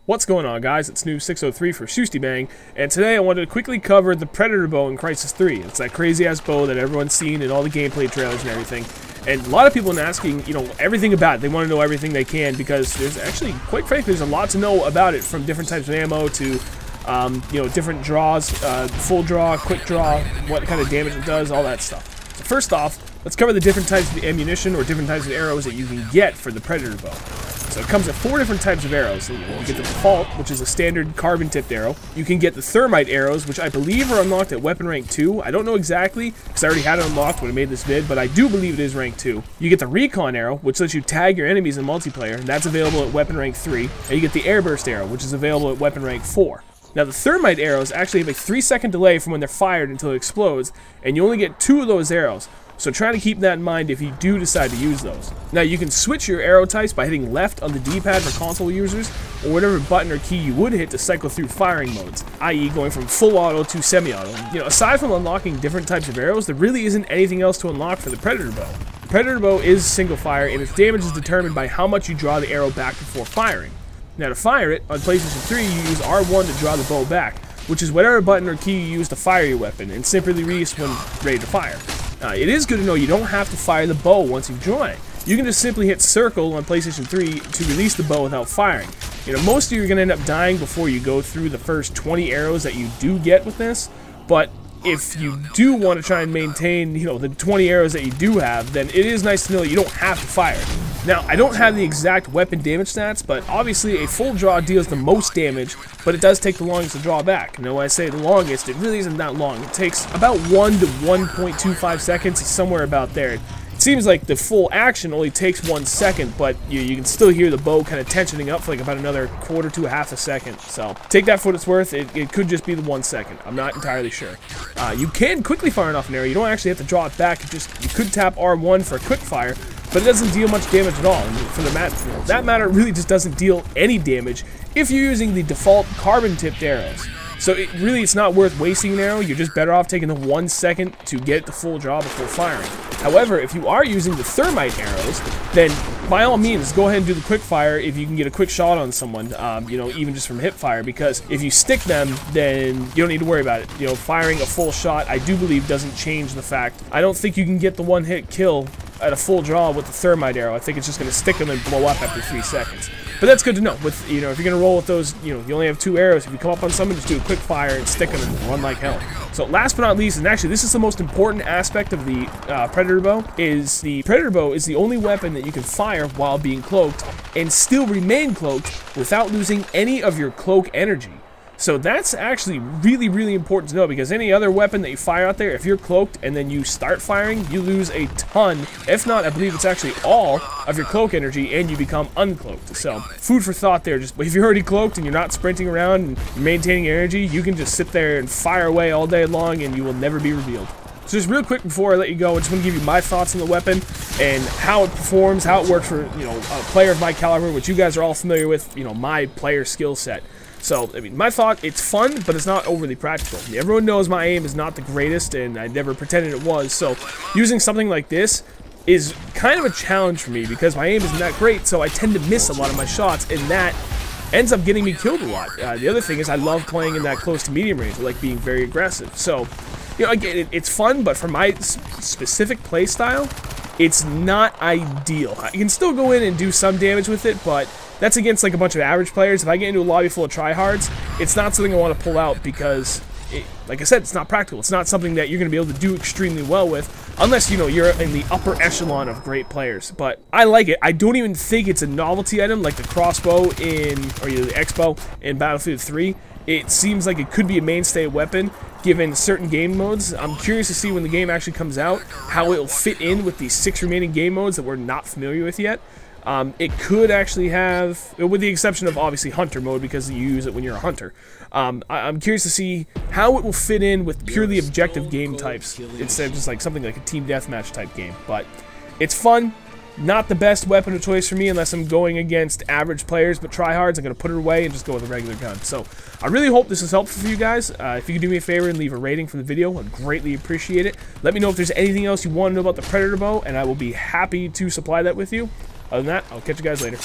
What's going on, guys? It's New 603 for Shustybang, and today I wanted to quickly cover the Predator bow in Crysis 3. It's that crazy-ass bow that everyone's seen in all the gameplay trailers and everything. And a lot of people have been asking, everything about it. They want to know everything they can because there's actually, quite frankly, there's a lot to know about it, from different types of ammo to, different draws, full draw, quick draw, what kind of damage it does, all that stuff. So first off, let's cover the different types of ammunition or different types of arrows that you can get for the Predator bow. So it comes with 4 different types of arrows. You get the default, which is a standard carbon-tipped arrow. You can get the Thermite Arrows, which I believe are unlocked at weapon rank 2. I don't know exactly, because I already had it unlocked when I made this vid, but I do believe it is rank 2. You get the Recon Arrow, which lets you tag your enemies in multiplayer, and that's available at weapon rank 3. And you get the Airburst Arrow, which is available at weapon rank 4. Now, the Thermite Arrows actually have a 3-second delay from when they're fired until it explodes, and you only get 2 of those arrows. So try to keep that in mind if you do decide to use those. Now, you can switch your arrow types by hitting left on the D-pad for console users, or whatever button or key you would hit to cycle through firing modes, i.e. going from full auto to semi-auto. Aside from unlocking different types of arrows, there really isn't anything else to unlock for the Predator bow. The Predator bow is single fire, and its damage is determined by how much you draw the arrow back before firing. Now, to fire it, on PlayStation 3, you use R1 to draw the bow back, which is whatever button or key you use to fire your weapon, and simply release when ready to fire. It is good to know you don't have to fire the bow once you draw it. You can just simply hit circle on PlayStation 3 to release the bow without firing. Most of you are going to end up dying before you go through the first 20 arrows that you do get with this, but if you do want to try and maintain, the 20 arrows that you do have, then it is nice to know that you don't have to fire. Now, I don't have the exact weapon damage stats, but obviously a full draw deals the most damage, but it does take the longest to draw back. When I say the longest, it really isn't that long. It takes about 1 to 1.25 seconds, somewhere about there. It seems like the full action only takes 1 second, but you can still hear the bow kind of tensioning up for like about another quarter to a half a second. So take that for what it's worth. It could just be the 1 second. I'm not entirely sure. You can quickly fire off an arrow. You don't actually have to draw it back. You could tap R1 for a quick fire, but it doesn't deal much damage at all. And for that matter, it really just doesn't deal any damage if you're using the default carbon-tipped arrows. So it's not worth wasting an arrow. You're just better off taking the 1 second to get the full draw before firing. However, if you are using the Thermite Arrows, then by all means, go ahead and do the quick fire if you can get a quick shot on someone, even just from hip fire, because if you stick them, then you don't need to worry about it. Firing a full shot, I do believe, doesn't change the fact. I don't think you can get the one-hit kill at a full draw with the Thermite Arrow. I think it's just going to stick them and blow up after 3 seconds. But that's good to know. If you're going to roll with those, you only have 2 arrows. If you come up on someone, just do a quick fire and stick them and run like hell. So last but not least, and actually this is the most important aspect of the Predator bow, is the Predator bow is the only weapon that you can fire while being cloaked and still remain cloaked without losing any of your cloak energy. So that's actually really, really important to know, because any other weapon that you fire out there, if you're cloaked and then you start firing, you lose a ton, if not, I believe it's actually all of your cloak energy, and you become uncloaked. So food for thought there. Just if you're already cloaked and you're not sprinting around and maintaining your energy, you can just sit there and fire away all day long and you will never be revealed. So just real quick before I let you go, I just want to give you my thoughts on the weapon and how it performs, how it works for, a player of my caliber, which you guys are all familiar with, my player skill set. So, my thought, it's fun, but it's not overly practical. Everyone knows my aim is not the greatest, and I never pretended it was, so using something like this is kind of a challenge for me, because my aim isn't that great, so I tend to miss a lot of my shots, and that ends up getting me killed a lot. The other thing is I love playing in that close to medium range. I like being very aggressive. So, again, it's fun, but for my specific play style, it's not ideal. I can still go in and do some damage with it, but that's against like a bunch of average players. If I get into a lobby full of tryhards, it's not something I want to pull out, because, like I said, it's not practical. It's not something that you're going to be able to do extremely well with, unless, you're in the upper echelon of great players. But I like it. I don't even think it's a novelty item like the crossbow or the X-bow in Battlefield 3. It seems like it could be a mainstay weapon given certain game modes. I'm curious to see when the game actually comes out how it will fit in with the 6 remaining game modes that we're not familiar with yet. It could actually have, with the exception of obviously hunter mode, because you use it when you're a hunter. I'm curious to see how it will fit in with purely objective game types instead of just like something like a team deathmatch type game. But it's fun. Not the best weapon of choice for me unless I'm going against average players, but tryhards, I'm going to put it away and just go with a regular gun. So I really hope this is helpful for you guys. If you could do me a favor and leave a rating for the video, I'd greatly appreciate it. Let me know if there's anything else you want to know about the Predator bow, and I will be happy to supply that with you. Other than that, I'll catch you guys later.